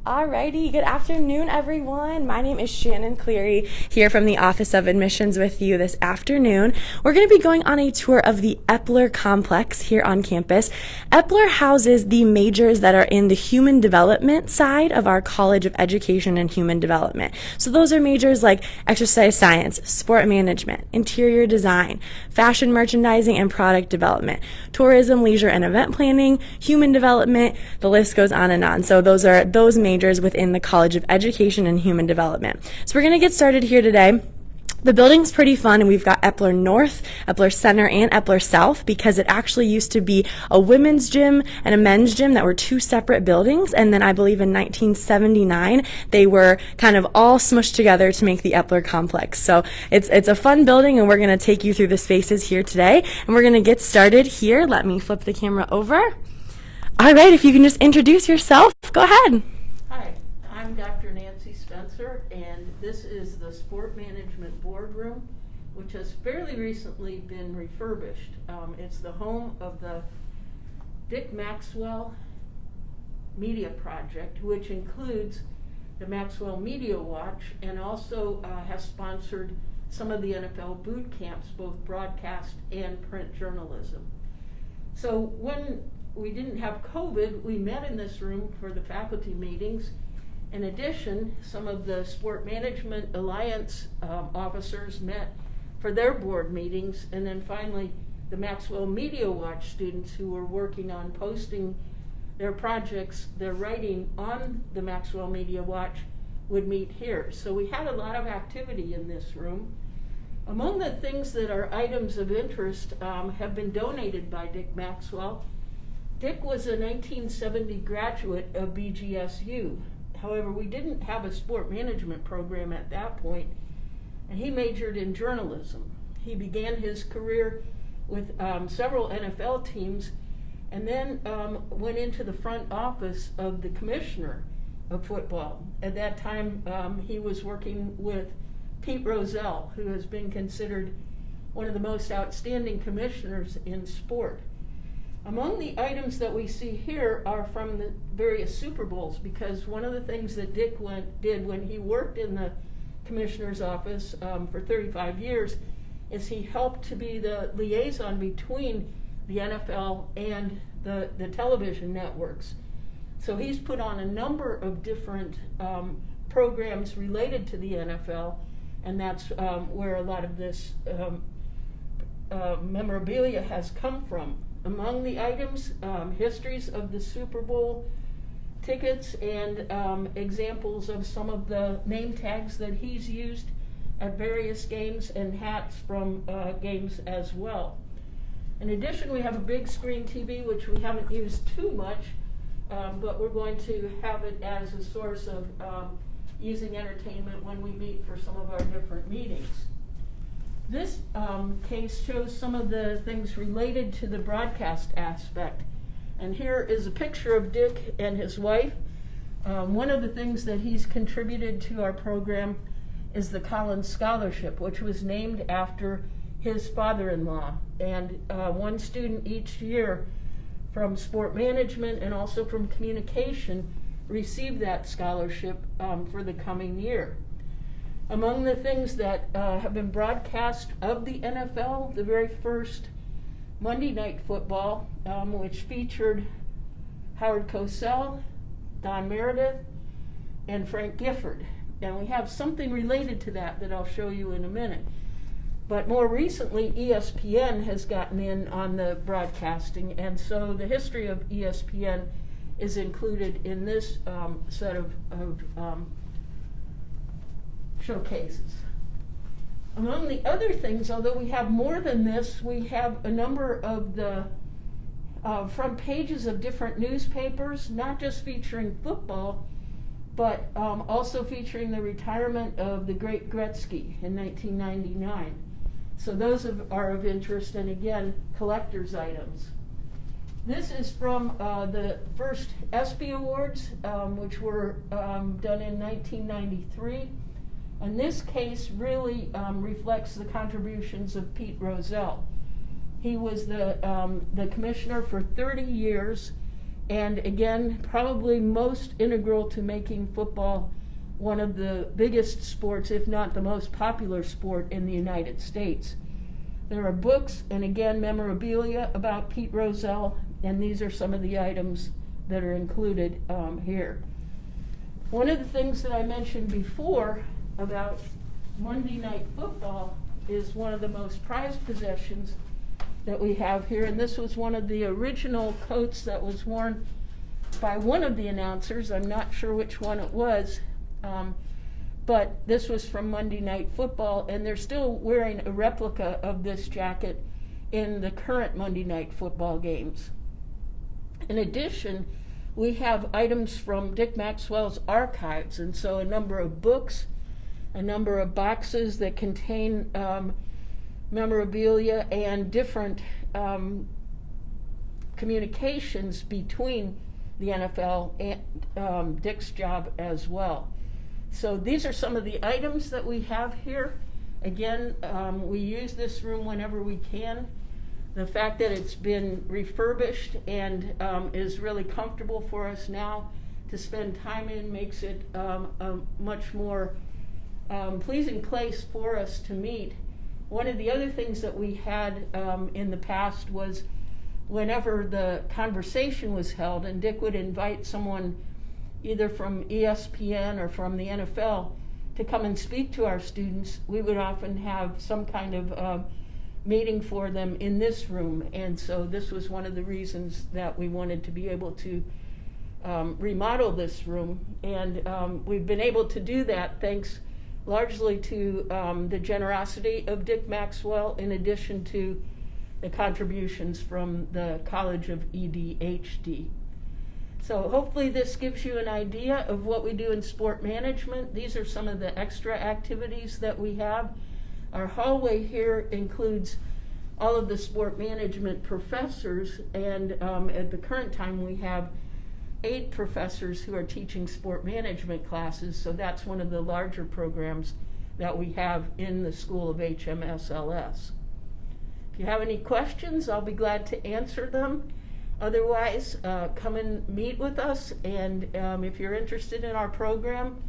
Alrighty, good afternoon everyone. My name is Shannon Cleary here from the Office of Admissions with you this afternoon. We're going to be going on a tour of the Eppler Complex here on campus. Eppler houses the majors that are in the human development side of our College of Education and Human Development. So those are majors like exercise science, sport management, interior design, fashion merchandising and product development, tourism, leisure and event planning, human development, the list goes on and on. So those are those majors within the College of Education and Human Development. So we're going to get started here today. The building's pretty fun, and we've got Eppler North, Eppler Center, and Eppler South because it actually used to be a women's gym and a men's gym that were two separate buildings, and then I believe in 1979 they were kind of all smushed together to make the Eppler Complex. So it's a fun building, and we're going to take you through the spaces here today, and we're going to get started here. Let me flip the camera over. All right, if you can just introduce yourself, go ahead. Hi, I'm Dr. Nancy Spencer, and this is the Sport Management Boardroom, which has fairly recently been refurbished. It's the home of the Dick Maxwell Media Project, which includes the Maxwell Media Watch and also has sponsored some of the NFL boot camps, both broadcast and print journalism. So when we didn't have COVID, we met in this room for the faculty meetings. In addition, some of the Sport Management Alliance officers met for their board meetings, and then finally the Maxwell Media Watch students who were working on posting their projects, their writing on the Maxwell Media Watch would meet here. So we had a lot of activity in this room. Among the things that are items of interest have been donated by Dick Maxwell. Dick was a 1970 graduate of BGSU. However, we didn't have a sport management program at that point, and he majored in journalism. He began his career with several NFL teams and then went into the front office of the commissioner of football. At that time, he was working with Pete Rozelle, who has been considered one of the most outstanding commissioners in sport. Among the items that we see here are from the various Super Bowls, because one of the things that Dick did when he worked in the commissioner's office for 35 years is he helped to be the liaison between the NFL and the television networks. So he's put on a number of different programs related to the NFL, and that's where a lot of this memorabilia has come from. Among the items, histories of the Super Bowl tickets and examples of some of the name tags that he's used at various games and hats from games as well. In addition, we have a big screen TV, which we haven't used too much, but we're going to have it as a source of using entertainment when we meet for some of our different meetings. This case shows some of the things related to the broadcast aspect. And here is a picture of Dick and his wife. One of the things that he's contributed to our program is the Collins Scholarship, which was named after his father-in-law. And one student each year from sport management and also from communication received that scholarship for the coming year. Among the things that have been broadcast of the NFL, the very first Monday Night Football, which featured Howard Cosell, Don Meredith, and Frank Gifford. And we have something related to that I'll show you in a minute. But more recently, ESPN has gotten in on the broadcasting, and so the history of ESPN is included in this set of showcases. Among the other things, although we have more than this, we have a number of the front pages of different newspapers, not just featuring football, but also featuring the retirement of the great Gretzky in 1999. So those are of interest, and again, collector's items. This is from the first ESPY Awards, which were done in 1993. And this case really reflects the contributions of Pete Rozelle. He was the commissioner for 30 years, And again, probably most integral to making football one of the biggest sports, if not the most popular sport in the United States. There are books and again memorabilia about Pete Rozelle, and these are some of the items that are included here. One of the things that I mentioned before about Monday Night Football is one of the most prized possessions that we have here, and this was one of the original coats that was worn by one of the announcers. I'm not sure which one it was, but this was from Monday Night Football, and they're still wearing a replica of this jacket in the current Monday Night Football games. In addition, we have items from Dick Maxwell's archives, and so a number of books, a number of boxes that contain memorabilia and different communications between the NFL and Dick's job as well. So these are some of the items that we have here. Again, we use this room whenever we can. The fact that it's been refurbished and is really comfortable for us now to spend time in makes it a much more pleasing place for us to meet. One of the other things that we had in the past was whenever the conversation was held and Dick would invite someone either from ESPN or from the NFL to come and speak to our students, we would often have some kind of meeting for them in this room. And so this was one of the reasons that we wanted to be able to remodel this room. And we've been able to do that thanks largely to the generosity of Dick Maxwell, in addition to the contributions from the College of EDHD. So hopefully this gives you an idea of what we do in sport management. These are some of the extra activities that we have. Our hallway here includes all of the sport management professors, and at the current time we have 8 professors who are teaching sport management classes, so that's one of the larger programs that we have in the School of HMSLS. If you have any questions, I'll be glad to answer them. Otherwise, come and meet with us, and if you're interested in our program,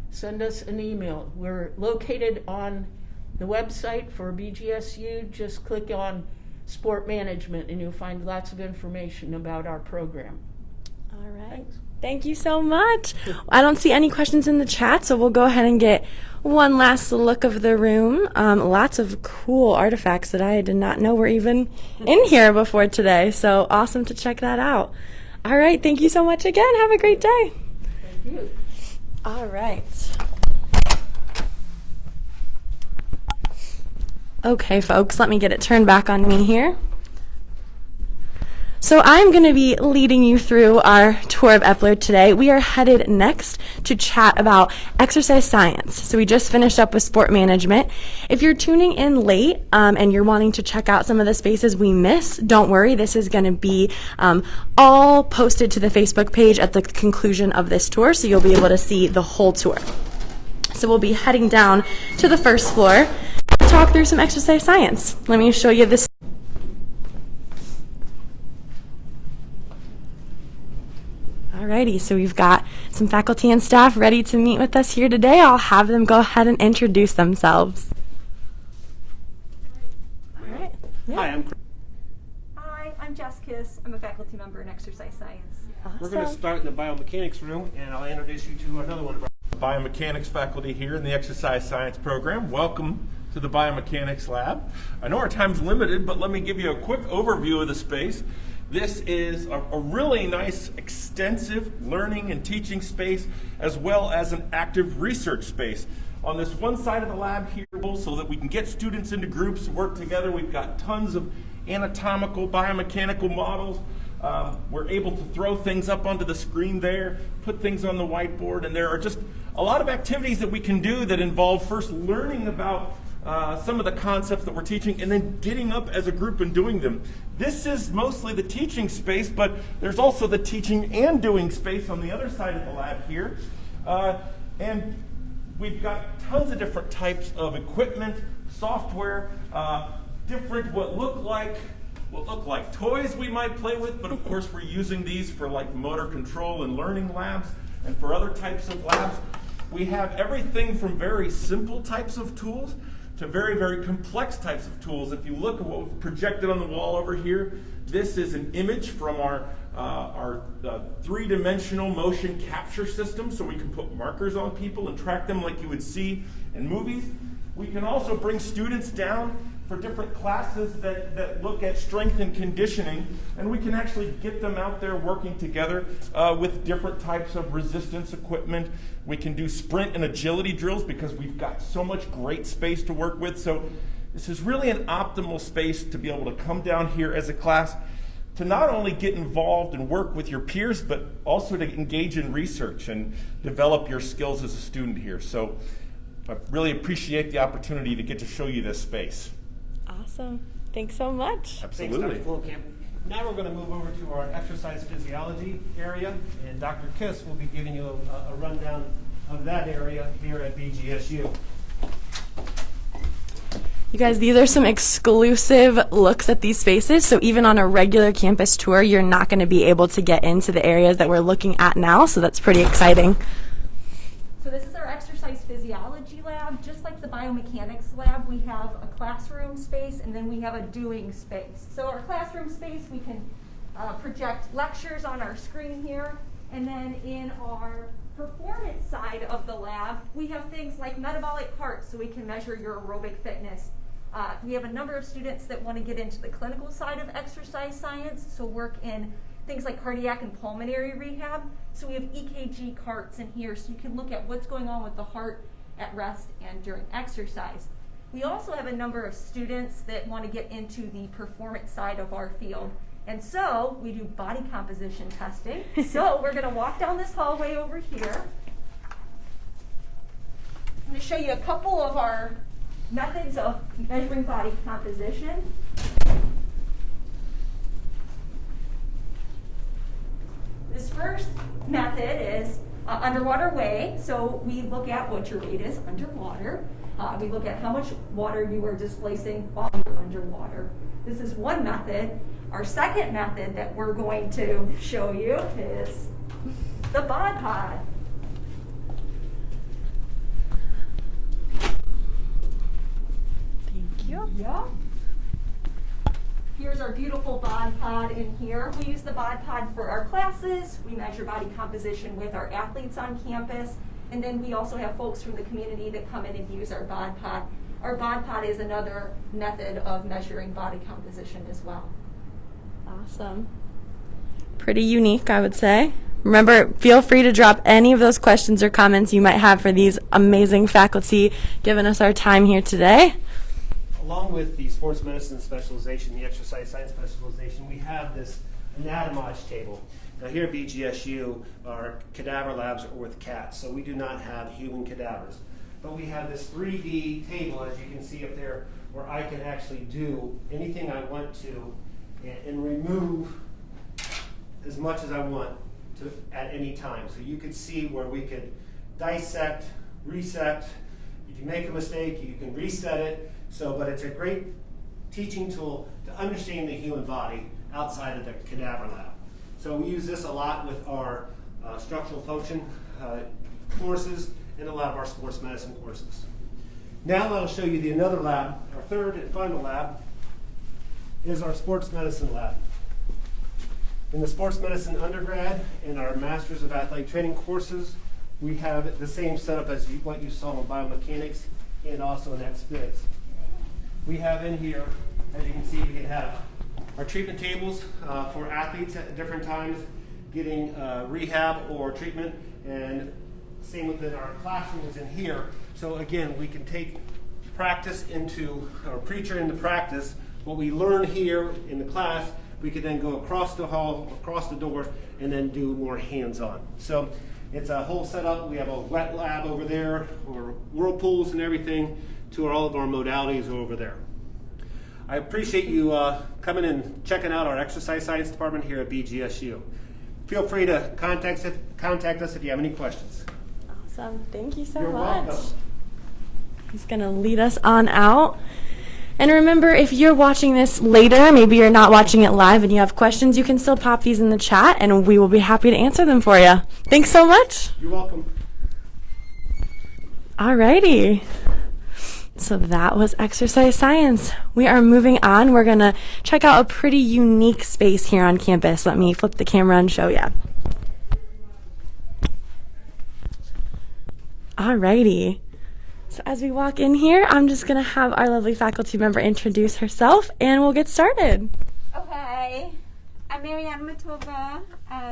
send us an email. We're located on the website for BGSU. Just click on Sport Management and you'll find lots of information about our program. All right. Thanks. Thank you so much. I don't see any questions in the chat, so we'll go ahead and get one last look of the room. Lots of cool artifacts that I did not know were even in here before today, so awesome to check that out. All right, thank you so much again. Have a great day. Thank you. All right. Okay, folks, let me get it turned back on me here. So I'm going to be leading you through our tour of Eppler today. We are headed next to chat about exercise science. So we just finished up with sport management. If you're tuning in late and you're wanting to check out some of the spaces we miss, don't worry. This is going to be all posted to the Facebook page at the conclusion of this tour, so you'll be able to see the whole tour. So we'll be heading down to the first floor to talk through some exercise science. Let me show you this. Alrighty, so we've got some faculty and staff ready to meet with us here today. I'll have them go ahead and introduce themselves. All right. Yeah. Hi, I'm Jess Kiss. I'm a faculty member in exercise science. Awesome. We're going to start in the biomechanics room, and I'll introduce you to another one of our biomechanics faculty here in the exercise science program. Welcome to the biomechanics lab. I know our time's limited, but let me give you a quick overview of the space. This is a really nice, extensive learning and teaching space, as well as an active research space. On this one side of the lab here, so that we can get students into groups, work together, we've got tons of anatomical, biomechanical models. We're able to throw things up onto the screen there, put things on the whiteboard, and there are just a lot of activities that we can do that involve first learning about some of the concepts that we're teaching and then getting up as a group and doing them. This is mostly the teaching space, but there's also the teaching and doing space on the other side of the lab here. And we've got tons of different types of equipment, software, different what look like what look like toys we might play with, but of course we're using these for like motor control and learning labs and for other types of labs. We have everything from very simple types of tools to very, very complex types of tools. If you look at what we've projected on the wall over here, this is an image from our three-dimensional motion capture system, so we can put markers on people and track them like you would see in movies. We can also bring students down for different classes that look at strength and conditioning, and we can actually get them out there working together with different types of resistance equipment. We can do sprint and agility drills because we've got so much great space to work with. So this is really an optimal space to be able to come down here as a class to not only get involved and work with your peers, but also to engage in research and develop your skills as a student here. So I really appreciate the opportunity to get to show you this space. Awesome. Thanks so much. Absolutely. Thanks, Dr. Fullkamp. Now we're going to move over to our exercise physiology area, and Dr. Kiss will be giving you a rundown of that area here at BGSU. You guys, these are some exclusive looks at these spaces, so even on a regular campus tour, you're not going to be able to get into the areas that we're looking at now, so that's pretty exciting. So this is our exercise physiology lab. Just like the biomechanics lab, we have a classroom space and then we have a doing space. So our classroom space, we can project lectures on our screen here. And then in our performance side of the lab, we have things like metabolic carts, so we can measure your aerobic fitness. We have a number of students that want to get into the clinical side of exercise science, so work in things like cardiac and pulmonary rehab. So we have EKG carts in here, so you can look at what's going on with the heart at rest and during exercise. We also have a number of students that want to get into the performance side of our field. And so we do body composition testing. So we're going to walk down this hallway over here. I'm going to show you a couple of our methods of measuring body composition. This first method is underwater weigh. So we look at what your weight is underwater. We look at how much water you are displacing while you're underwater. This is one method. Our second method that we're going to show you is the bod pod. Thank you. Yeah. Here's our beautiful bod pod in here. We use the bod pod for our classes. We measure body composition with our athletes on campus. And then we also have folks from the community that come in and use our bod pod. Our bod pod is another method of measuring body composition as well. Awesome. Pretty unique, I would say. Remember, feel free to drop any of those questions or comments you might have for these amazing faculty giving us our time here today. Along with the sports medicine specialization, the exercise science specialization, we have this anatomage table. Now here at BGSU, our cadaver labs are with cats, so we do not have human cadavers. But we have this 3D table, as you can see up there, where I can actually do anything I want to and remove as much as I want to at any time. So you could see where we could dissect, resect. If you make a mistake, you can reset it. But it's a great teaching tool to understand the human body outside of the cadaver lab. So we use this a lot with our structural function courses and a lot of our sports medicine courses. Now I'll show you another lab. Our third and final lab is our sports medicine lab. In the sports medicine undergrad and our Masters of Athletic Training courses, we have the same setup as what you saw in biomechanics and also in XPhys. We have in here, as you can see, we can have our treatment tables for athletes at different times getting rehab or treatment, and same within our classrooms in here. So again, we can take practice into, or preacher into practice. What we learn here in the class, we could then go across the hall, across the door, and then do more hands-on. So it's a whole setup. We have a wet lab over there, or whirlpools and everything, to all of our modalities over there. I appreciate you coming and checking out our exercise science department here at BGSU. Feel free to contact us if you have any questions. Awesome. Thank you so You're much. welcome. He's going to lead us on out. And remember, if you're watching this later, maybe you're not watching it live and you have questions, you can still pop these in the chat and we will be happy to answer them for you. Thanks so much. You're welcome. Alrighty. So that was exercise science. We are moving on. We're going to check out a pretty unique space here on campus. Let me flip the camera and show you. Alrighty. So as we walk in here, I'm just going to have our lovely faculty member introduce herself and we'll get started. Okay, I'm Marianne Matova.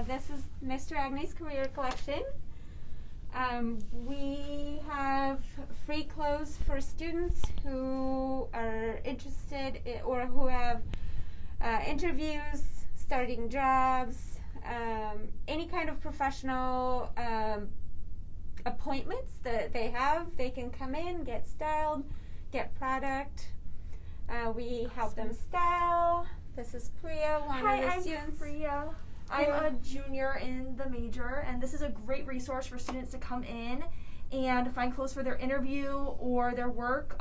This is Mr. Agnes Career Collection. We have free clothes for students who are interested or who have interviews, starting jobs, any kind of professional appointments that they have. They can come in, get styled, get product. We help them style. This is Priya, one of the students. Hi, I'm Priya. I'm a junior in the major, and this is a great resource for students to come in and find clothes for their interview or their work.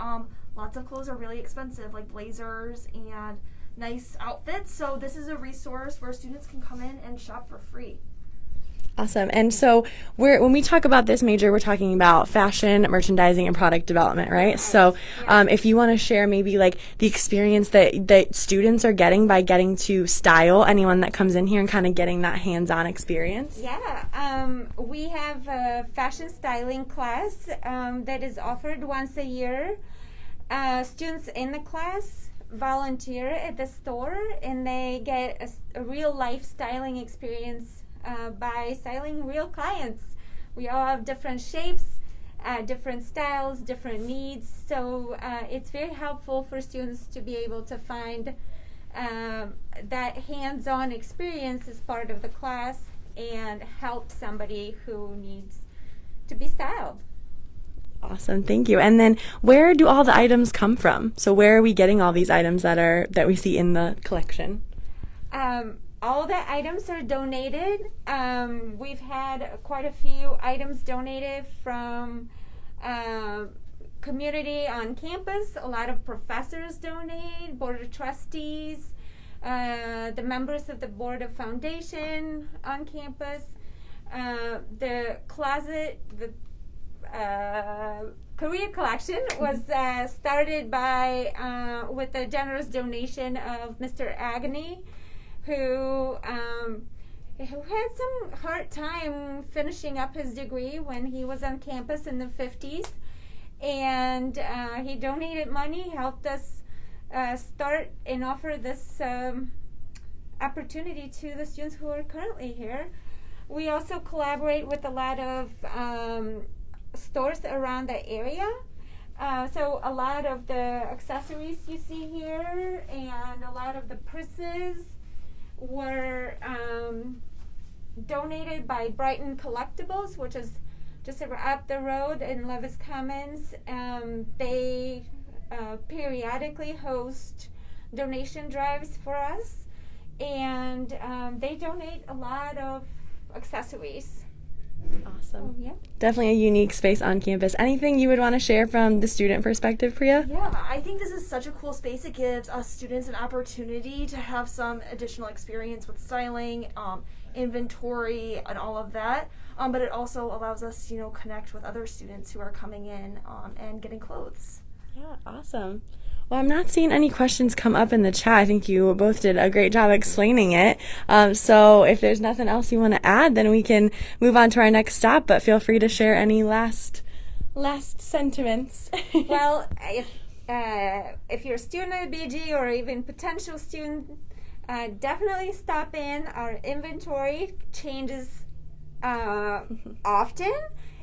Lots of clothes are really expensive, like blazers and nice outfits, so this is a resource where students can come in and shop for free. Awesome. And so when we talk about this major, we're talking about fashion, merchandising, and product development, right? So if you want to share maybe like the experience that students are getting by getting to style anyone that comes in here and kind of getting that hands-on experience. Yeah, we have a fashion styling class that is offered once a year. Students in the class volunteer at the store and they get a real life styling experience by styling real clients. We all have different shapes, different styles, different needs, so it's very helpful for students to be able to find that hands-on experience as part of the class and help somebody who needs to be styled. Awesome, thank you. And then where do all the items come from? So where are we getting all these items that we see in the collection? All the items are donated. We've had quite a few items donated from community on campus. A lot of professors donate, board of trustees, the members of the board of foundation on campus, the closet, the career collection was started by with a generous donation of Mr. Agnes, who had some hard time finishing up his degree when he was on campus in the 50s, and he donated money, helped us start and offer this opportunity to the students who are currently here. We also collaborate with a lot of stores around the area. So a lot of the accessories you see here and a lot of the purses were donated by Brighton Collectibles, which is just up the road in Levis Commons. They periodically host donation drives for us, and they donate a lot of accessories. Awesome. Yeah. Definitely a unique space on campus. Anything you would want to share from the student perspective, Priya? Yeah, I think this is such a cool space. It gives us students an opportunity to have some additional experience with styling, inventory, and all of that. But it also allows us, connect with other students who are coming in and getting clothes. Yeah, awesome. Well, I'm not seeing any questions come up in the chat. I think you both did a great job explaining it. So if there's nothing else you want to add, then we can move on to our next stop, but feel free to share any last sentiments. Well, if you're a student at BG or even potential student, definitely stop in. Our inventory changes often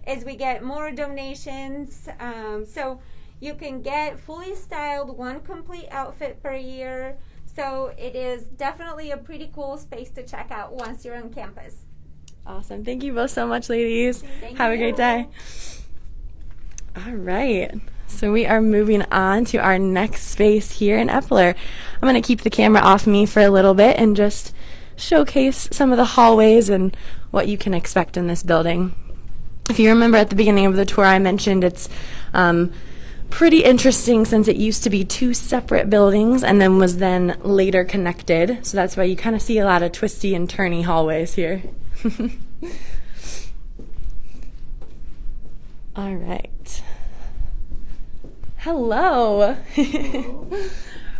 as we get more donations. So you can get fully styled one complete outfit per year. So it is definitely a pretty cool space to check out once you're on campus. Awesome. Thank you both so much, ladies. Thank Have you. a great day. All right. So we are moving on to our next space here in Eppler. I'm going to keep the camera off me for a little bit and just showcase some of the hallways and what you can expect in this building. If you remember at the beginning of the tour, I mentioned it's pretty interesting since it used to be two separate buildings and then was then later connected. So that's why you kind of see a lot of twisty and turny hallways here. All right. Hello.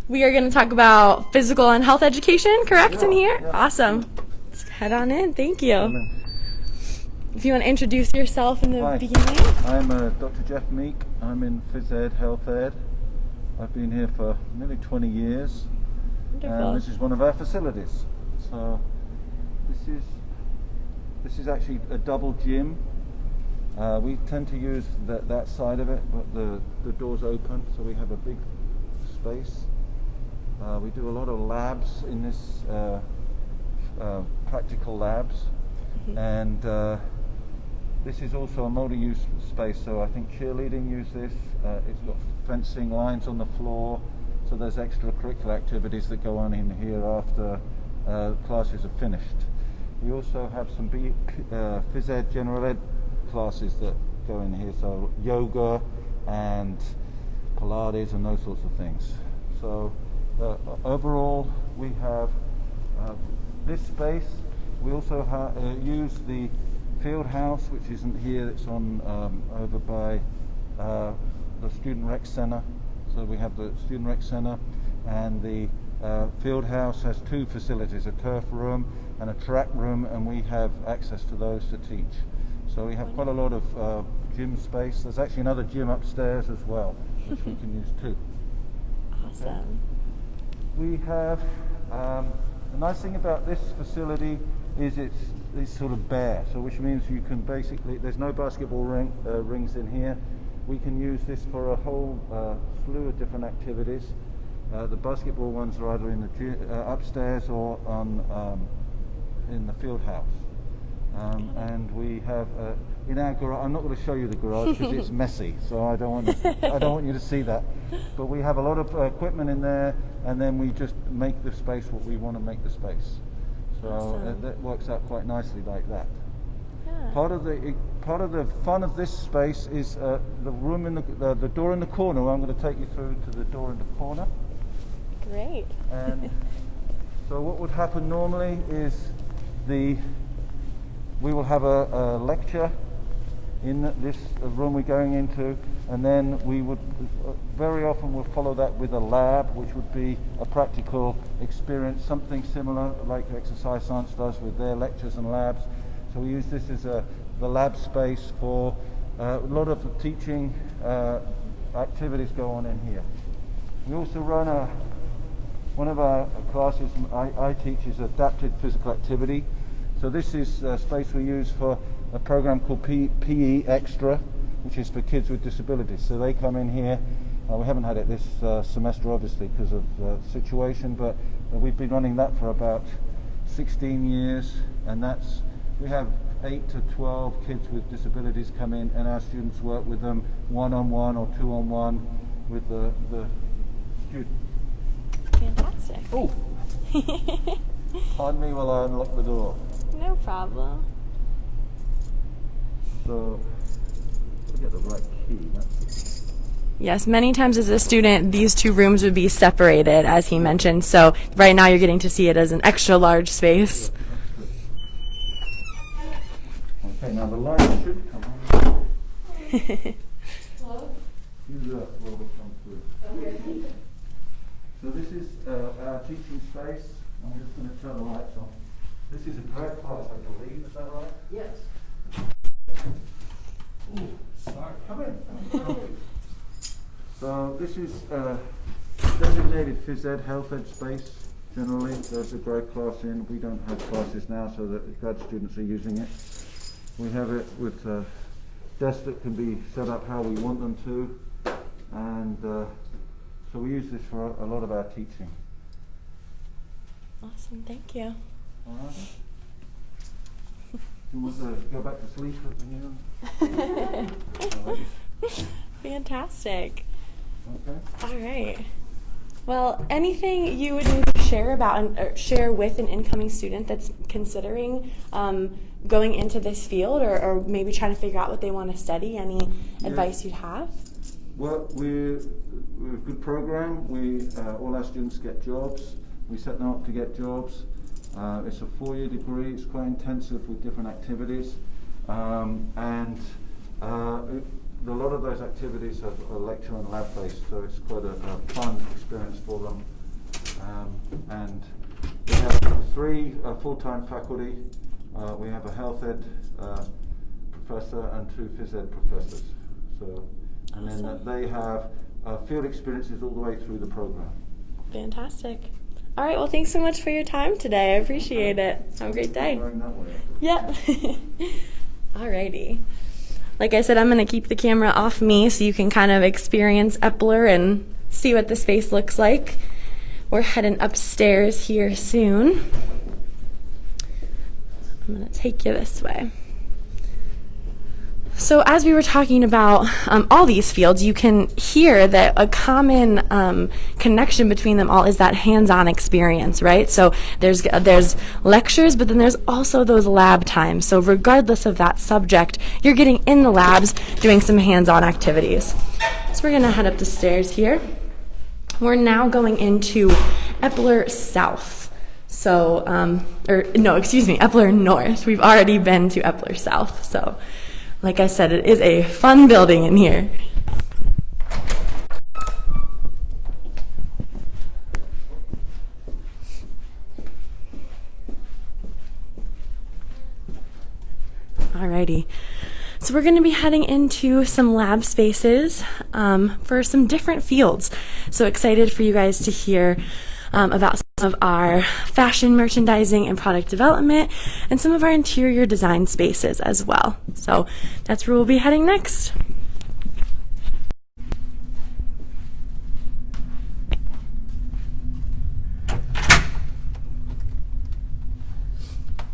We are going to talk about physical and health education, correct, in here? Yeah. Awesome. Let's head on in. Thank you. If you want to introduce yourself in the Hi. beginning. I'm Dr. Jeff Meek. I'm in Phys Ed, Health Ed. I've been here for nearly 20 years. Wonderful. And this is one of our facilities. So this is actually a double gym. We tend to use that side of it, but the door's open, so we have a big space. We do a lot of labs in this, practical labs, and this is also a multi-use space, so I think cheerleading use this. It's got fencing lines on the floor, so there's extracurricular activities that go on in here after classes are finished. We also have some Phys Ed General Ed classes that go in here, so yoga and Pilates and those sorts of things. So overall we have this space. We also use the field house, which isn't here, it's on over by the Student Rec Center. So we have the Student Rec Center, and the field house has two facilities, a turf room and a track room, and we have access to those to teach. So we have quite a lot of gym space. There's actually another gym upstairs as well, which we can use too. Awesome. We have, the nice thing about this facility is it's sort of bare, so which means you can basically, there's no basketball rings in here. We can use this for a whole slew of different activities. The basketball ones are either in the upstairs or on in the field house. And we have in our garage. I'm not going to show you the garage because it's messy, so I don't want you to see that. But we have a lot of equipment in there, and then we just make the space what we want to make the space. So Awesome. that works out quite nicely like that. Yeah. Part of the fun of this space is the room in the door in the corner. I'm going to take you through to the door in the corner. Great. And so what would happen normally is we will have a lecture in this room we're going into, and then we would very often we'll follow that with a lab, which would be a practical experience, something similar like Exercise Science does with their lectures and labs. So we use this as the lab space for a lot of the teaching activities go on in here. We also run one of our classes I teach is adapted physical activity. So this is a space we use for a program called PE Extra, which is for kids with disabilities. So they come in here. We haven't had it this semester, obviously, because of the situation, but we've been running that for about 16 years, and we have 8 to 12 kids with disabilities come in, and our students work with them one-on-one or two-on-one with the student. Fantastic. Oh! Pardon me while I unlock the door. No problem. So, to get the right key. Yes, many times as a student, these two rooms would be separated, as he mentioned. So right now you're getting to see it as an extra large space. Okay, now the light should come on. Hello? Use that while we come through. Okay. So this is our teaching space. I'm just going to turn the lights on. This is a grad class, I believe. Is that right? Yes. Ooh, sorry. Come in. So this is designated Phys Ed, Health Ed space. Generally, there's a grad class in. We don't have classes now, so that the grad students are using it. We have it with desks that can be set up how we want them to, and so we use this for a lot of our teaching. Awesome, thank you. All right. You want to go back to sleep at the end? Fantastic. Okay. All right. Well, anything you would maybe share about or share with an incoming student that's considering going into this field or maybe trying to figure out what they want to study? Any advice you'd have? Well, we're a good program. All our students get jobs. We set them up to get jobs. It's a 4-year degree. It's quite intensive with different activities. A lot of those activities are lecture and lab based, so it's quite a fun experience for them. And we have 3 full-time faculty. We have a health ed professor and 2 phys ed professors. So, and then they have field experiences all the way through the program. Fantastic. All right, well, thanks so much for your time today. I appreciate it. Have a great day. Yep. Alrighty. Like I said, I'm going to keep the camera off me so you can kind of experience Eppler and see what the space looks like. We're heading upstairs here soon. I'm going to take you this way. So as we were talking about all these fields, you can hear that a common connection between them all is that hands-on experience, right? So there's lectures, but then there's also those lab times. So regardless of that subject, you're getting in the labs doing some hands-on activities. So we're going to head up the stairs here. We're now going into Eppler South. So, Eppler North. We've already been to Eppler South, so like I said, it is a fun building in here. Alrighty. So we're going to be heading into some lab spaces for some different fields. So excited for you guys to hear about some of our fashion merchandising and product development and some of our interior design spaces as well. So that's where we'll be heading next.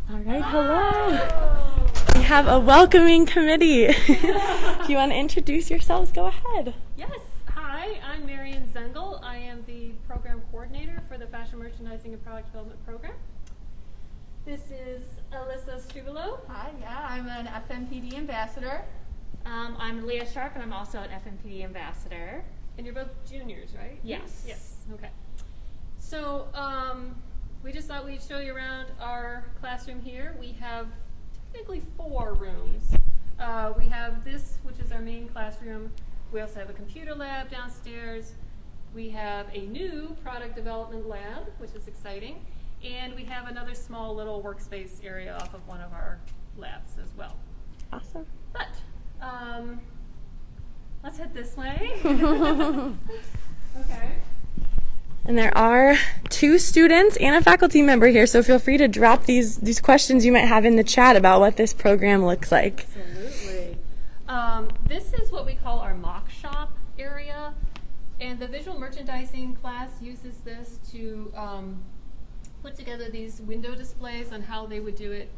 All right, hello. We have a welcoming committee. If you want to introduce yourselves, go ahead. Yes. Hi, I'm Marian Zengel. I am the program coordinator for the Fashion Merchandising and Product Development Program. This is Alyssa Strubelo. Hi, yeah, I'm an FMPD ambassador. I'm Leah Sharp, and I'm also an FMPD ambassador. And you're both juniors, right? Yes. Yes. Okay. So we just thought we'd show you around our classroom here. We have technically 4 rooms. We have this, which is our main classroom. We also have a computer lab downstairs. We have a new product development lab, which is exciting. And we have another small little workspace area off of one of our labs as well. Awesome. But let's head this way. Okay. And there are 2 students and a faculty member here, so feel free to drop these questions you might have in the chat about what this program looks like. Absolutely. This is what we call our mock shop area, and the visual merchandising class uses this to put together these window displays on how they would do it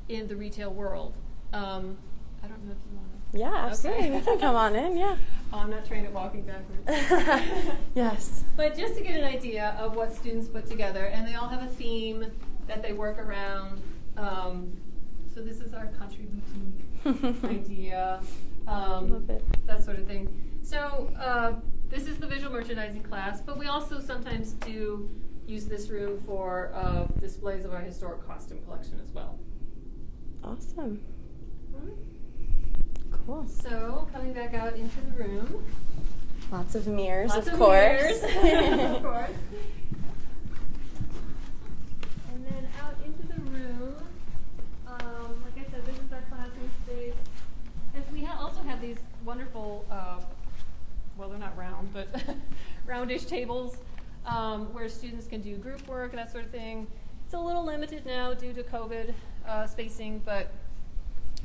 in the retail world. I don't know if you want to. Yeah, absolutely. Okay. You can come on in, yeah. Oh, I'm not trained at walking backwards. Yes. But just to get an idea of what students put together, and they all have a theme that they work around. So this is our country boutique idea, Love it. that sort of thing. So this is the visual merchandising class, but we also sometimes do use this room for displays of our historic costume collection as well. Awesome. Cool. So coming back out into the room. Lots of mirrors, Lots of of course. mirrors, of course. And then out into the room, like I said, this is our classroom space. And we also have these wonderful, well, they're not round, but roundish tables where students can do group work and that sort of thing. It's a little limited now due to COVID spacing, but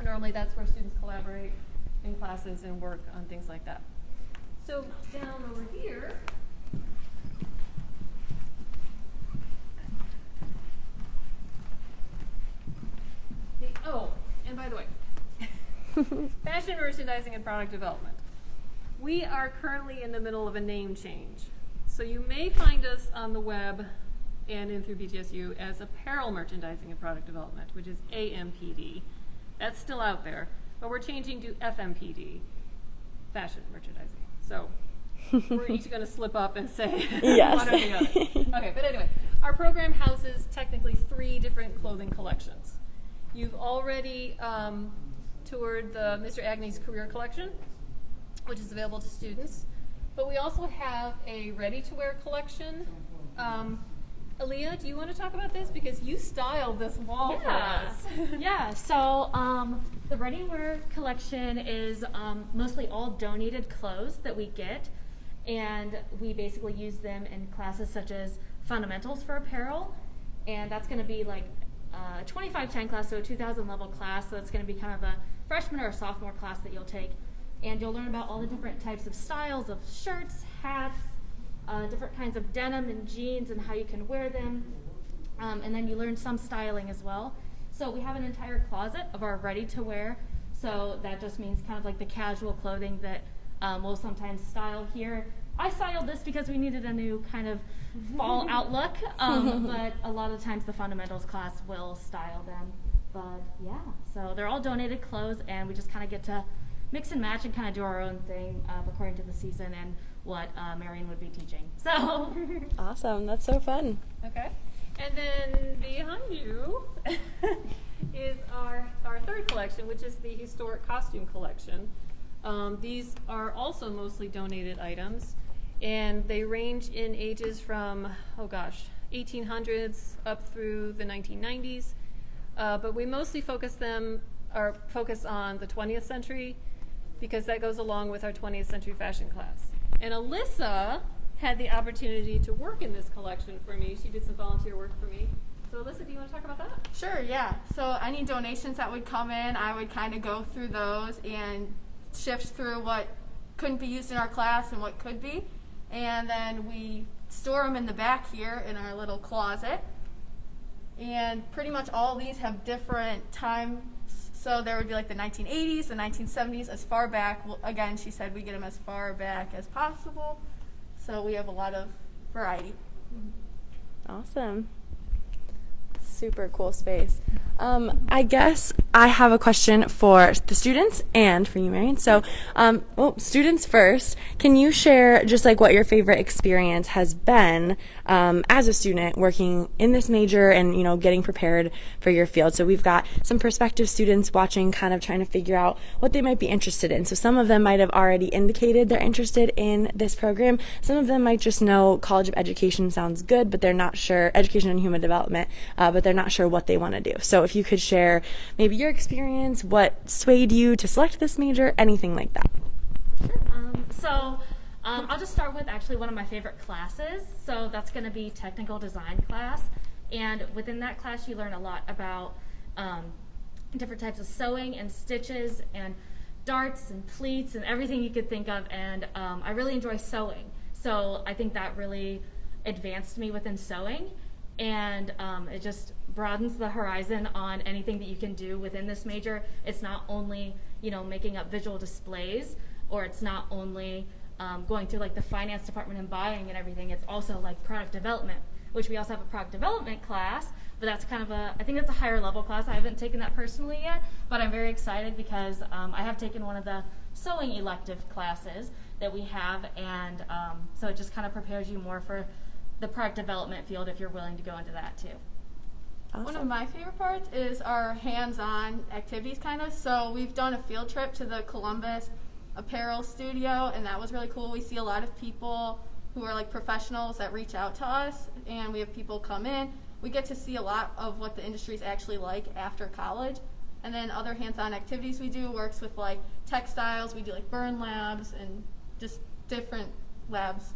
normally that's where students collaborate in classes and work on things like that. So down over here, and by the way, fashion merchandising and product development. We are currently in the middle of a name change. So you may find us on the web and in through BGSU as apparel merchandising and product development, which is AMPD. That's still out there, but we're changing to FMPD, fashion merchandising. So we're each going to slip up and say Yes. one or the other. Okay, but anyway, our program houses technically 3 different clothing collections. You've already toured the Mr. Agnes Career Collection, which is available to students. But we also have a ready-to-wear collection. Aaliyah, do you want to talk about this? Because you styled this wall for us. Yeah, so the ready-wear collection is mostly all donated clothes that we get, and we basically use them in classes such as fundamentals for apparel, and that's going to be like a 2510 class, so a 2000 level class, so it's going to be kind of a freshman or a sophomore class that you'll take, and you'll learn about all the different types of styles of shirts, hats, different kinds of denim and jeans and how you can wear them, and then you learn some styling as well. So we have an entire closet of our ready-to-wear, so that just means kind of like the casual clothing that we'll sometimes style here. I styled this because we needed a new kind of fall outlook, but a lot of times the fundamentals class will style them. But yeah, so they're all donated clothes, and we just kind of get to mix and match and kind of do our own thing according to the season and what Marion would be teaching. So Awesome. That's so fun. Okay. And then behind you is our third collection, which is the historic costume collection. These are also mostly donated items, and they range in ages from, 1800s up through the 1990s. But we mostly focus on the 20th century because that goes along with our 20th century fashion class. And Alyssa had the opportunity to work in this collection for me. She did some volunteer work for me. So Alyssa, do you want to talk about that? Sure, yeah. So any donations that would come in, I would kind of go through those and shift through what couldn't be used in our class and what could be. And then we store them in the back here in our little closet. And pretty much all these have different times. So there would be like the 1980s, the 1970s, as far back. Well, again, she said we get them as far back as possible. So we have a lot of variety. Awesome. Super cool space. I guess I have a question for the students and for you, Marion. So, students first, can you share just like what your favorite experience has been as a student working in this major and, you know, getting prepared for your field? So we've got some prospective students watching, kind of trying to figure out what they might be interested in. So some of them might have already indicated they're interested in this program. Some of them might just know College of Education sounds good, but they're not sure, Education and Human Development, but they're not sure what they want to do. So if you could share maybe your experience, what swayed you to select this major, anything like that. Sure. I'll just start with actually one of my favorite classes. So that's going to be technical design class. And within that class, you learn a lot about different types of sewing and stitches and darts and pleats and everything you could think of. And I really enjoy sewing. So I think that really advanced me within sewing. And it just broadens the horizon on anything that you can do within this major. It's not only, you know, making up visual displays, or it's not only going through like the finance department and buying and everything. It's also like product development, which we also have a product development class, but that's kind of I think that's a higher level class. I haven't taken that personally yet, but I'm very excited because I have taken one of the sewing elective classes that we have, and so it just kind of prepares you more for the product development field if you're willing to go into that too. Awesome. One of my favorite parts is our hands-on activities kind of. So we've done a field trip to the Columbus apparel studio, and that was really cool. We see a lot of people who are like professionals that reach out to us, and we have people come in. We get to see a lot of what the industry is actually like after college. And then other hands-on activities we do works with like textiles. We do like burn labs and just different labs.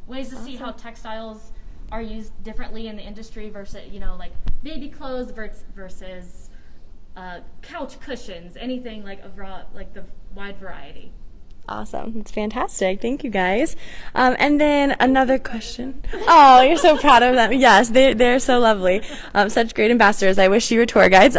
Ways to see how textiles are used differently in the industry versus, you know, like baby clothes versus couch cushions, anything like the wide variety. Awesome. That's fantastic. Thank you, guys. And then another question. Oh, you're so proud of them. Yes, they're so lovely. Such great ambassadors. I wish you were tour guides.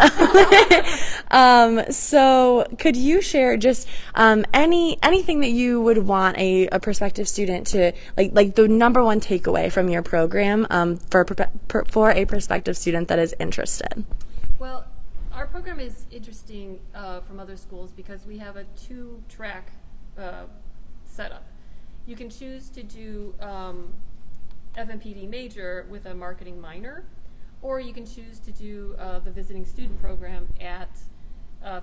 So could you share just anything that you would want a prospective student to, like the number one takeaway from your program for a prospective student that is interested? Well, our program is interesting from other schools because we have a 2-track setup. You can choose to do FMPD major with a marketing minor, or you can choose to do the visiting student program at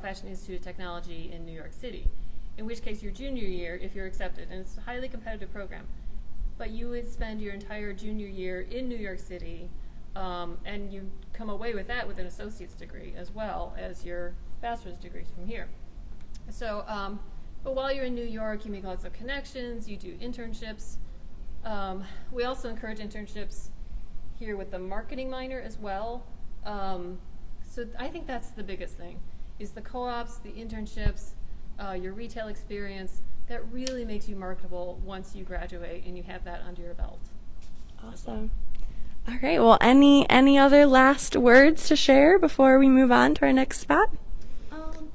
Fashion Institute of Technology in New York City, in which case your junior year, if you're accepted, and it's a highly competitive program, but you would spend your entire junior year in New York City, and you come away with that with an associate's degree as well as your bachelor's degrees from here. So, but while you're in New York, you make lots of connections, you do internships. We also encourage internships here with the marketing minor as well. So I think that's the biggest thing, is the co-ops, the internships, your retail experience, that really makes you marketable once you graduate and you have that under your belt. Awesome. All right, well, any other last words to share before we move on to our next spot?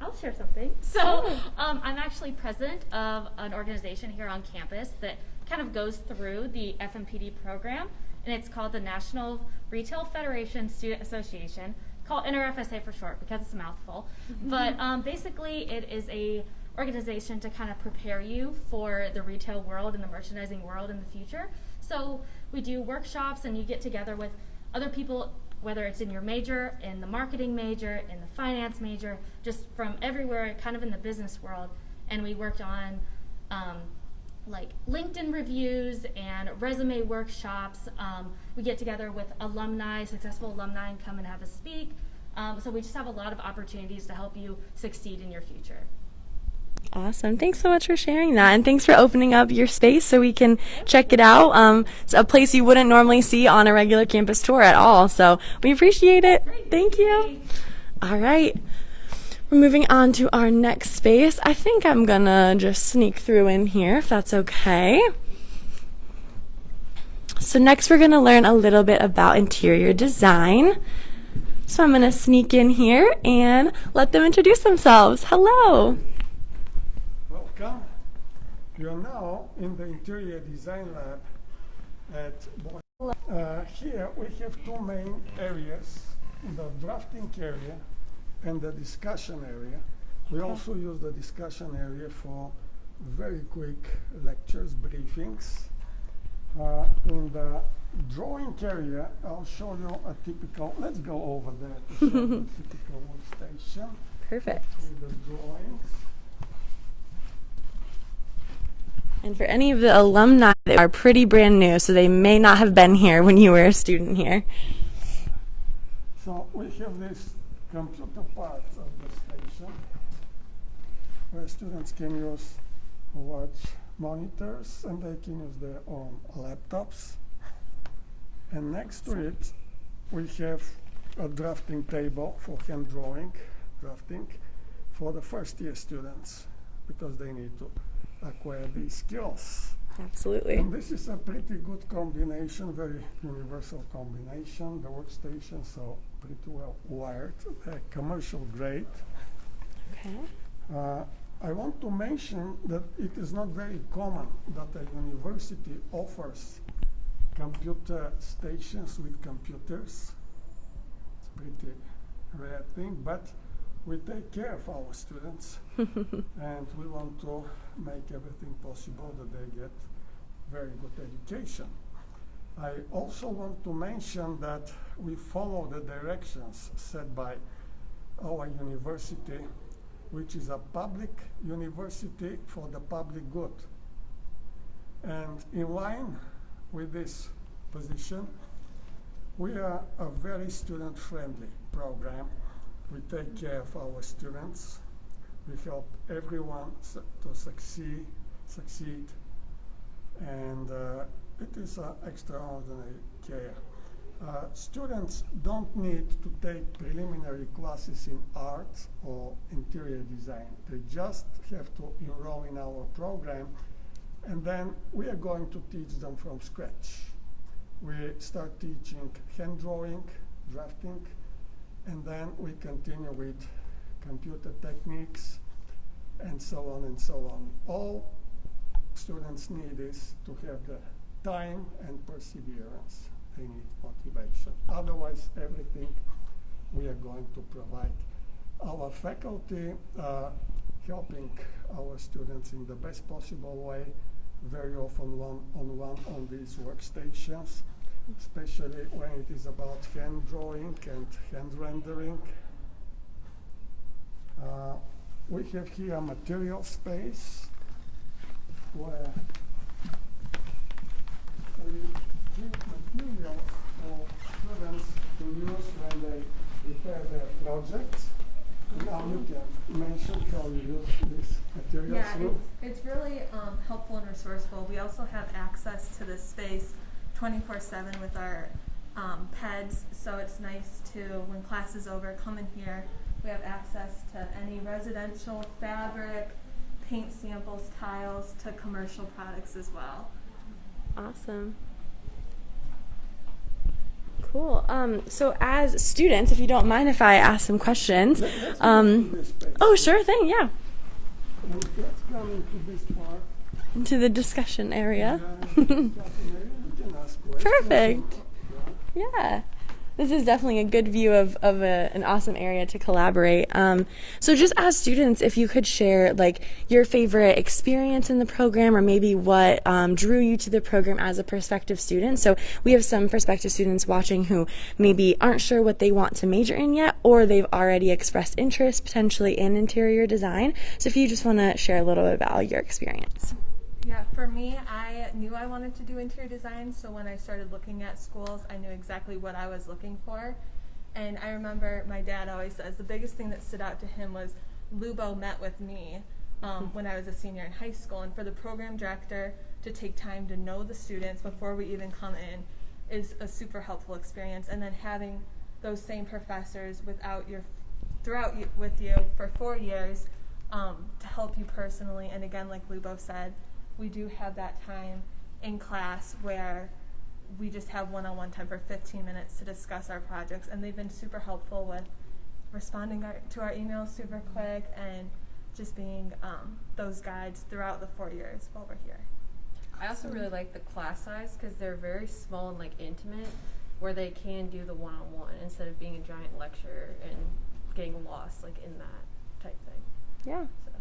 I'll share something. So I'm actually president of an organization here on campus that kind of goes through the FMPD program, and it's called the National Retail Federation Student Association, called NRFSA for short because it's a mouthful. But basically it is a organization to kind of prepare you for the retail world and the merchandising world in the future. So we do workshops, and you get together with other people, whether it's in your major, in the marketing major, in the finance major, just from everywhere, kind of in the business world. And we worked on like LinkedIn reviews and resume workshops. We get together with alumni, successful alumni, and come and have us speak. So we just have a lot of opportunities to help you succeed in your future. Awesome. Thanks so much for sharing that, and thanks for opening up your space so we can check it out. It's a place you wouldn't normally see on a regular campus tour at all, so we appreciate it. Thank you. All right. We're moving on to our next space. I think I'm gonna just sneak through in here, if that's okay. So next we're gonna learn a little bit about interior design. So I'm gonna sneak in here and let them introduce themselves. Hello. Welcome. You're now in the Interior Design Lab at Boyle. Here we have two main areas, the drafting area and the discussion area. We also use the discussion area for very quick lectures, briefings. In the drawing area, I'll show you a typical, let's go over there to show the typical workstation. Perfect. With the drawings. And for any of the alumni, they are pretty brand new, so they may not have been here when you were a student here. So we have this computer part of the station where students can use large monitors and they can use their own laptops. And next to it, we have a drafting table for hand drawing, drafting, for the first year students, because they need to acquire these skills. Absolutely. And this is a pretty good combination, very universal combination. The workstation, so pretty well wired, commercial grade. Okay. I want to mention that it is not very common that a university offers computer stations with computers. It's a pretty rare thing, but we take care of our students and we want to make everything possible that they get very good education. I also want to mention that we follow the directions set by our university, which is a public university for the public good. And in line with this position, we are a very student-friendly program. We take care of our students. We help everyone to succeed, and it is extraordinary care. Students don't need to take preliminary classes in art or interior design. They just have to enroll in our program, and then we are going to teach them from scratch. We start teaching hand drawing, drafting, and then we continue with computer techniques, and so on and so on. All students need is to have the time and perseverance. They need motivation. Otherwise, everything we are going to provide. Our faculty helping our students in the best possible way very often on these workstations, especially when it is about hand drawing and hand rendering. We have here a material space where we give materials for students to use when they prepare their projects. Now you can mention how you use these materials. Yeah, it's really helpful and resourceful. We also have access to this space 24/7 with our PEDs, so it's nice to, when class is over, come in here. We have access to any residential fabric, paint samples, tiles, to commercial products as well. Awesome. Cool. So as students, if you don't mind if I ask some questions. Oh, sure thing, yeah. Let's come into this part. Into the discussion area. You can ask questions. Perfect. Yeah. This is definitely a good view of an awesome area to collaborate. So just as students, if you could share like your favorite experience in the program, or maybe what drew you to the program as a prospective student. So we have some prospective students watching who maybe aren't sure what they want to major in yet, or they've already expressed interest potentially in interior design. So if you just want to share a little bit about your experience. Yeah, for me, I knew I wanted to do interior design, so when I started looking at schools, I knew exactly what I was looking for. And I remember my dad always says the biggest thing that stood out to him was Lubo met with me when I was a senior in high school. And for the program director to take time to know the students before we even come in is a super helpful experience. And then having those same professors throughout with you for 4 years to help you personally. And again, like Lubo said, we do have that time in class where we just have one-on-one time for 15 minutes to discuss our projects, and they've been super helpful with responding to our emails super quick and just being those guides throughout the 4 years while we're here. I also really like the class size because they're very small and like intimate, where they can do the one-on-one instead of being a giant lecture and getting lost like in that type thing. Yeah, so.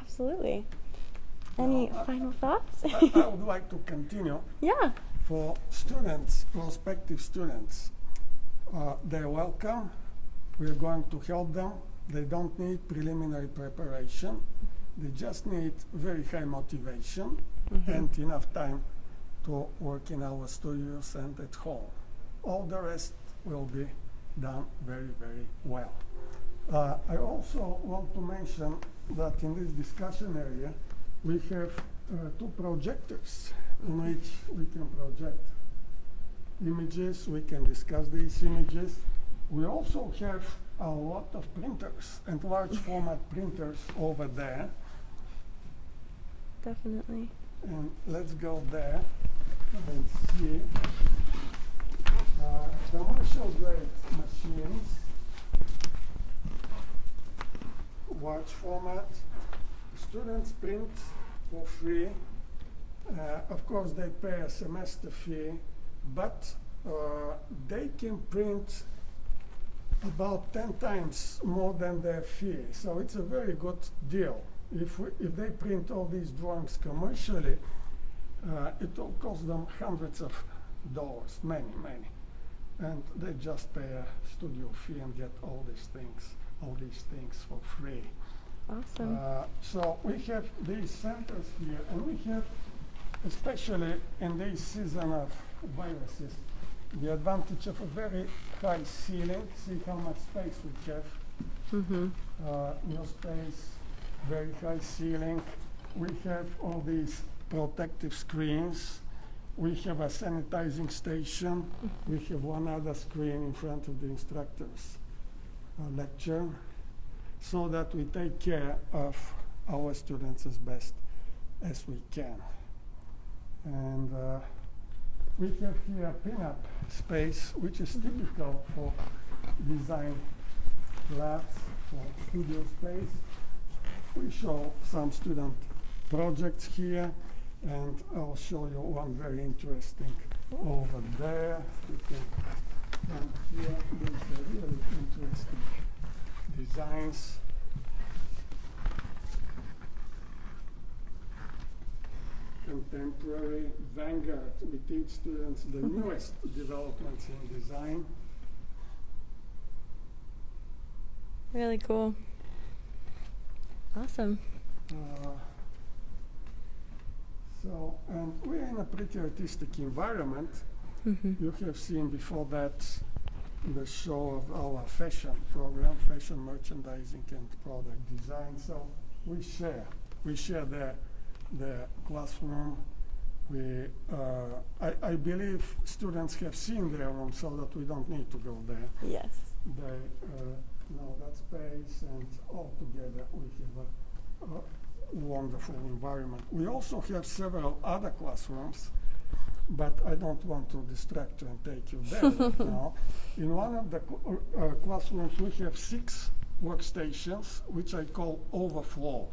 Absolutely. Any final thoughts? I would like to continue. Yeah. For students, prospective students, they're welcome. We're going to help them. They don't need preliminary preparation. They just need very high motivation and enough time to work in our studios and at home. All the rest will be done very, very well. I also want to mention that in this discussion area, we have 2 projectors on which we can project images. We can discuss these images. We also have a lot of printers and large format printers over there. Definitely. And let's go there and see commercial grade machines, large format. Students print for free. Of course, they pay a semester fee, but they can print about 10 times more than their fee. So it's a very good deal. If they print all these drawings commercially, it will cost them hundreds of dollars, many. And they just pay a studio fee and get all these things for free. Awesome. So we have these centers here, and we have, especially in this season of viruses, the advantage of a very high ceiling. See how much space we have. No space, very high ceiling. We have all these protective screens. We have a sanitizing station. We have one other screen in front of the instructor's lecture, so that we take care of our students as best as we can. And we have here a pin-up space, which is typical for design labs, for studio space. We show some student projects here, and I'll show you one very interesting over there. And here is a really interesting designs. You can contemporary, vanguard. We teach students the newest developments in design. Really cool. Awesome. And we're in a pretty artistic environment. You have seen before that the show of our fashion program, fashion merchandising and product design. So we share the classroom. I believe students have seen their room so that we don't need to go there. Yes. They know that space, and all together we have a wonderful environment. We also have several other classrooms, but I don't want to distract you and take you there right now. In one of the classrooms, we have 6 workstations, which I call overflow.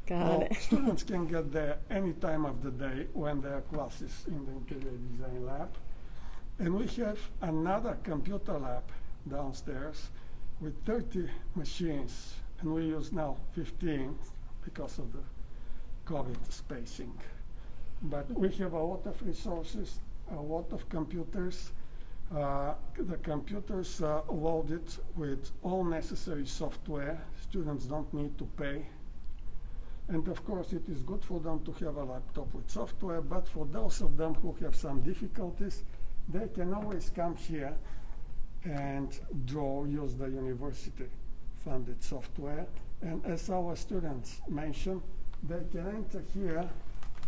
Got it. Students can get there any time of the day when their class is in the interior design lab. And we have another computer lab downstairs with 30 machines, and we use now 15 because of the COVID spacing. But we have a lot of resources, a lot of computers. The computers are loaded with all necessary software. Students don't need to pay. And of course, it is good for them to have a laptop with software, but for those of them who have some difficulties, they can always come here and use the university-funded software. And as our students mentioned, they can enter here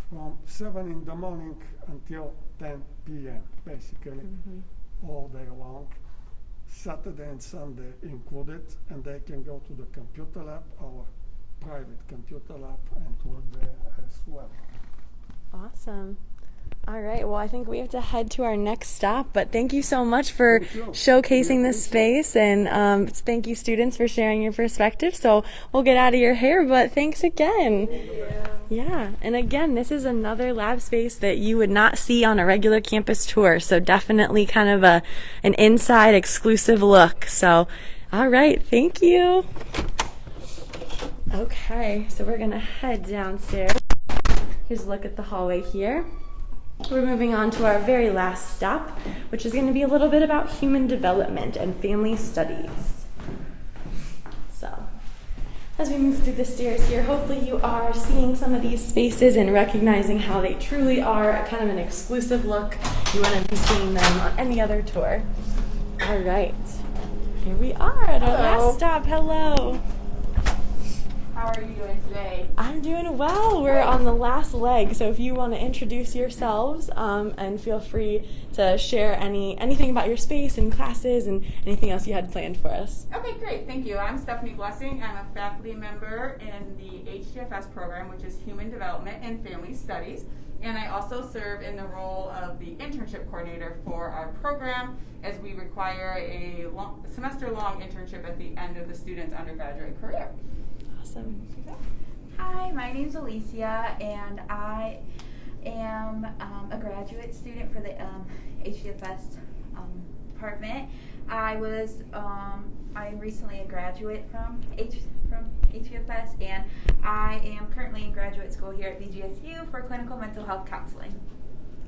from 7 in the morning until 10 p.m., basically, all day long, Saturday and Sunday included, and they can go to the computer lab, our private computer lab, and work there as well. Awesome. All right, well, I think we have to head to our next stop, but thank you so much for showcasing this space, and thank you, students, for sharing your perspective. So we'll get out of your hair, but thanks again. Yeah, and again, this is another lab space that you would not see on a regular campus tour, so definitely kind of an inside exclusive look. So, all right, thank you. Okay, so we're going to head downstairs. Here's a look at the hallway here. We're moving on to our very last stop, which is going to be a little bit about human development and family studies. So, as we move through the stairs here, hopefully you are seeing some of these spaces and recognizing how they truly are kind of an exclusive look. You wouldn't be seeing them on any other tour. All right, here we are at our last stop. Hello. How are you doing today? I'm doing well. We're on the last leg, so if you want to introduce yourselves and feel free to share anything about your space and classes and anything else you had planned for us. Okay, great. Thank you. I'm Stephanie Blessing. I'm a faculty member in the HGFS program, which is Human Development and Family Studies. And I also serve in the role of the internship coordinator for our program, as we require a semester-long internship at the end of the student's undergraduate career. Awesome. Hi, my name's Alicia, and I am a graduate student for the HGFS department. I'm recently a graduate from HGFS, and I am currently in graduate school here at BGSU for clinical mental health counseling.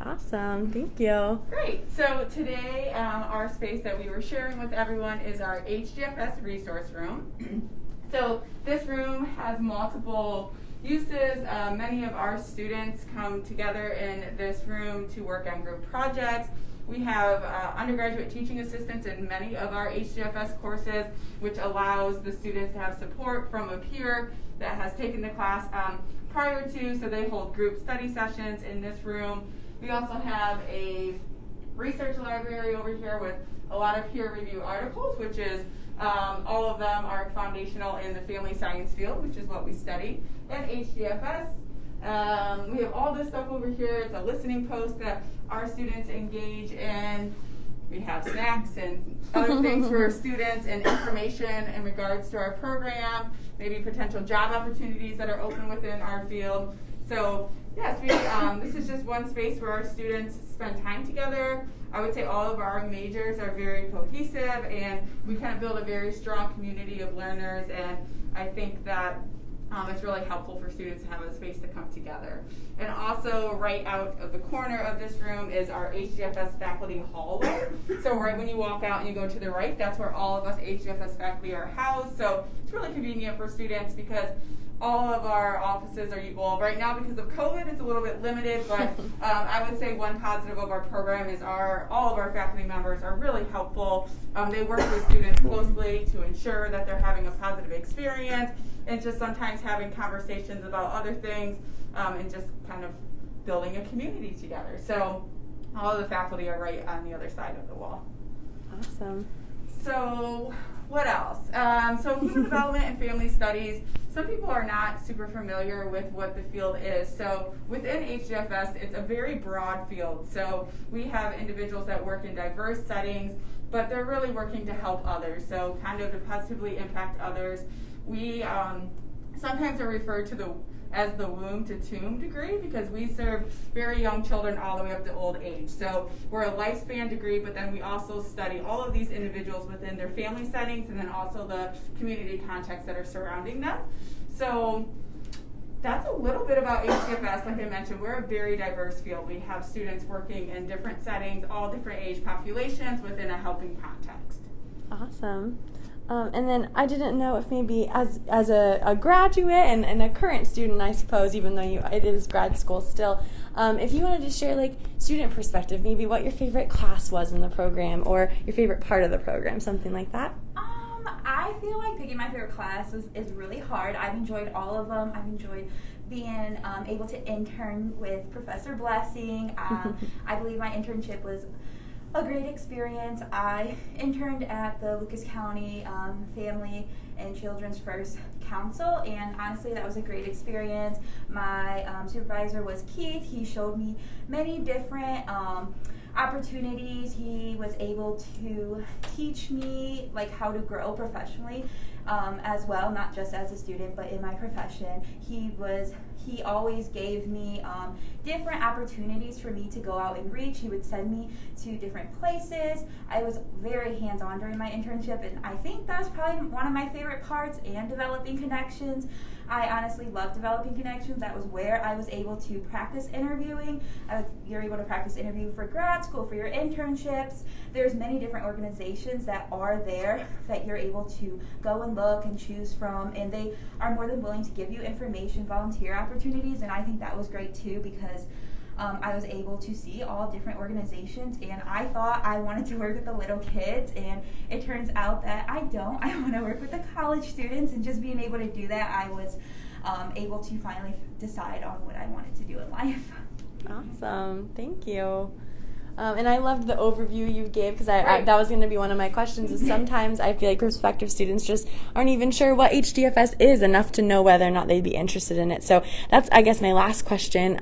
Awesome, thank you. Great. So today, our space that we were sharing with everyone is our HGFS resource room. So this room has multiple uses. Many of our students come together in this room to work on group projects. We have undergraduate teaching assistants in many of our HGFS courses, which allows the students to have support from a peer that has taken the class prior to, so they hold group study sessions in this room. We also have a research library over here with a lot of peer review articles, which is all of them are foundational in the family science field, which is what we study at HGFS. We have all this stuff over here. It's a listening post that our students engage in. We have snacks and other things for students and information in regards to our program, maybe potential job opportunities that are open within our field. So yes, this is just one space where our students spend time together. I would say all of our majors are very cohesive, and we kind of build a very strong community of learners, and I think that It's really helpful for students to have a space to come together. And also right out of the corner of this room is our HGFS faculty hallway. So right when you walk out and you go to the right, that's where all of us HGFS faculty are housed. So it's really convenient for students because all of our offices are, well, right now because of COVID, it's a little bit limited, but I would say one positive of our program is all of our faculty members are really helpful. They work with students closely to ensure that they're having a positive experience and just sometimes having conversations about other things and just kind of building a community together. So all of the faculty are right on the other side of the wall. Awesome. So what else? So human development and family studies. Some people are not super familiar with what the field is. So within HGFS, it's a very broad field. So we have individuals that work in diverse settings, but they're really working to help others. So kind of to positively impact others. We sometimes are referred to as the womb to tomb degree because we serve very young children all the way up to old age. So we're a lifespan degree, but then we also study all of these individuals within their family settings and then also the community contexts that are surrounding them. So that's a little bit about HGFS. Like I mentioned, we're a very diverse field. We have students working in different settings, all different age populations within a helping context. Awesome. And then I didn't know if maybe as a graduate and a current student, I suppose, even though it is grad school still, if you wanted to share like student perspective, maybe what your favorite class was in the program or your favorite part of the program, something like that. I feel like picking my favorite class is really hard. I've enjoyed all of them. I've enjoyed being able to intern with Professor Blessing. I believe my internship was a great experience. I interned at the Lucas County Family and Children's First Council, and honestly that was a great experience. My supervisor was Keith. He showed me many different opportunities. He was able to teach me like how to grow professionally as well, not just as a student but in my profession. He always gave me different opportunities for me to go out and reach. He would send me to different places. I was very hands-on during my internship, and I think that was probably one of my favorite parts, and developing connections. I honestly love developing connections. That was where I was able to practice interviewing. You're able to practice interview for grad school, for your internships. There's many different organizations that are there that you're able to go and look and choose from, and they are more than willing to give you information, volunteer opportunities, and I think that was great too because I was able to see all different organizations, and I thought I wanted to work with the little kids, and it turns out that I don't. I want to work with the college students, and just being able to do that, I was able to finally decide on what I wanted to do in life. Awesome. Thank you. And I loved the overview you gave because that was going to be one of my questions. Is sometimes I feel like prospective students just aren't even sure what HDFS is enough to know whether or not they'd be interested in it. So that's, I guess, my last question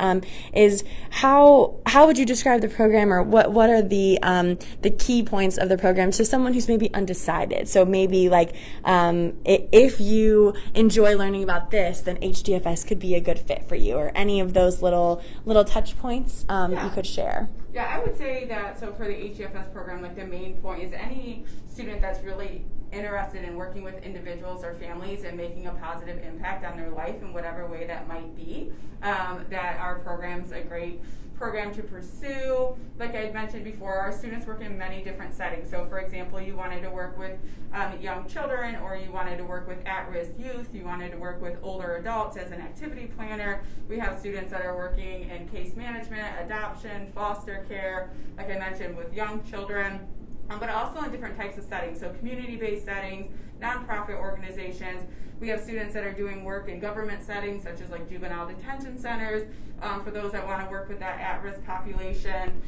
is how would you describe the program, or what are the key points of the program to someone who's maybe undecided? So maybe like if you enjoy learning about this, then HDFS could be a good fit for you, or any of those little touch points you could share. Yeah, I would say that, so for the HGFS program, like the main point is any student that's really interested in working with individuals or families and making a positive impact on their life in whatever way that might be, that our program's a great program to pursue. Like I had mentioned before, our students work in many different settings. So for example, you wanted to work with young children, or you wanted to work with at-risk youth, you wanted to work with older adults as an activity planner. We have students that are working in case management, adoption, foster care, like I mentioned, with young children, but also in different types of settings. So community-based settings, nonprofit organizations. We have students that are doing work in government settings, such as like juvenile detention centers, for those that want to work with that at-risk population.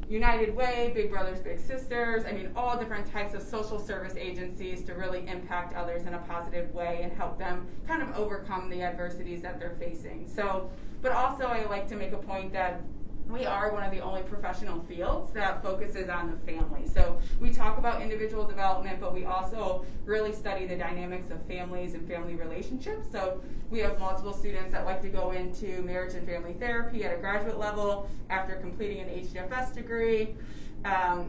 United Way, Big Brothers Big Sisters, I mean all different types of social service agencies to really impact others in a positive way and help them kind of overcome the adversities that they're facing. So, but also I like to make a point that we are one of the only professional fields that focuses on the family. So we talk about individual development, but we also really study the dynamics of families and family relationships. So we have multiple students that like to go into marriage and family therapy at a graduate level after completing an HDFS degree.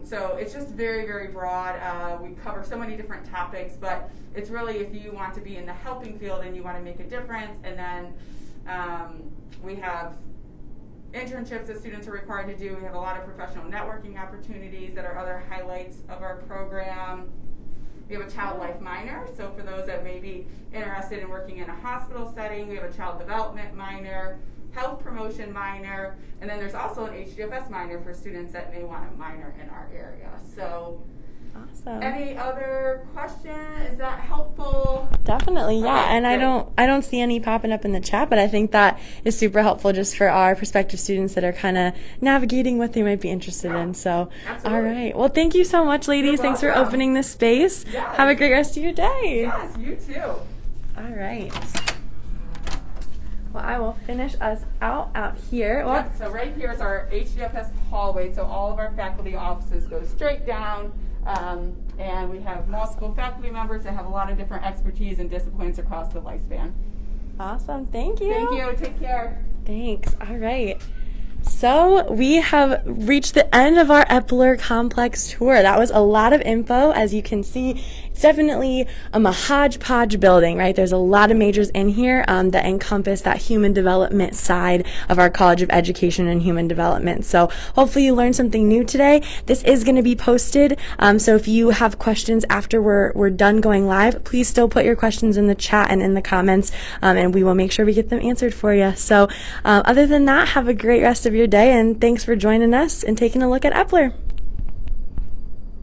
So it's just very, very broad. We cover so many different topics, but it's really if you want to be in the helping field and you want to make a difference. And then we have internships that students are required to do. We have a lot of professional networking opportunities that are other highlights of our program. We have a child life minor, so for those that may be interested in working in a hospital setting, we have a child development minor, health promotion minor, and then there's also an HDFS minor for students that may want a minor in our area. So awesome. Any other question? Is that helpful? Definitely, yeah. Okay, And great. I don't see any popping up in the chat, but I think that is super helpful just for our prospective students that are kind of navigating what they might be interested in. So, Absolutely. all right. Well, thank you so much, ladies. You're Thanks for welcome. opening this space. Yes. Have a great rest of your day. Yes, you too. All right. Well, I will finish us out here. Well, Yep, so right here is our HDFS hallway. So all of our faculty offices go straight down. And we have multiple faculty members that have a lot of different expertise and disciplines across the lifespan. awesome. Thank you. Thank you. Take care. Thanks. All right. So we have reached the end of our Eppler Complex tour. That was a lot of info. As you can see, it's definitely a hodgepodge building, right? There's a lot of majors in here that encompass that human development side of our College of Education and Human Development. So hopefully you learned something new today. This is going to be posted. So if you have questions after we're done going live, please still put your questions in the chat and in the comments, and we will make sure we get them answered for you. So other than that, have a great rest of your day, and thanks for joining us and taking a look at Eppler.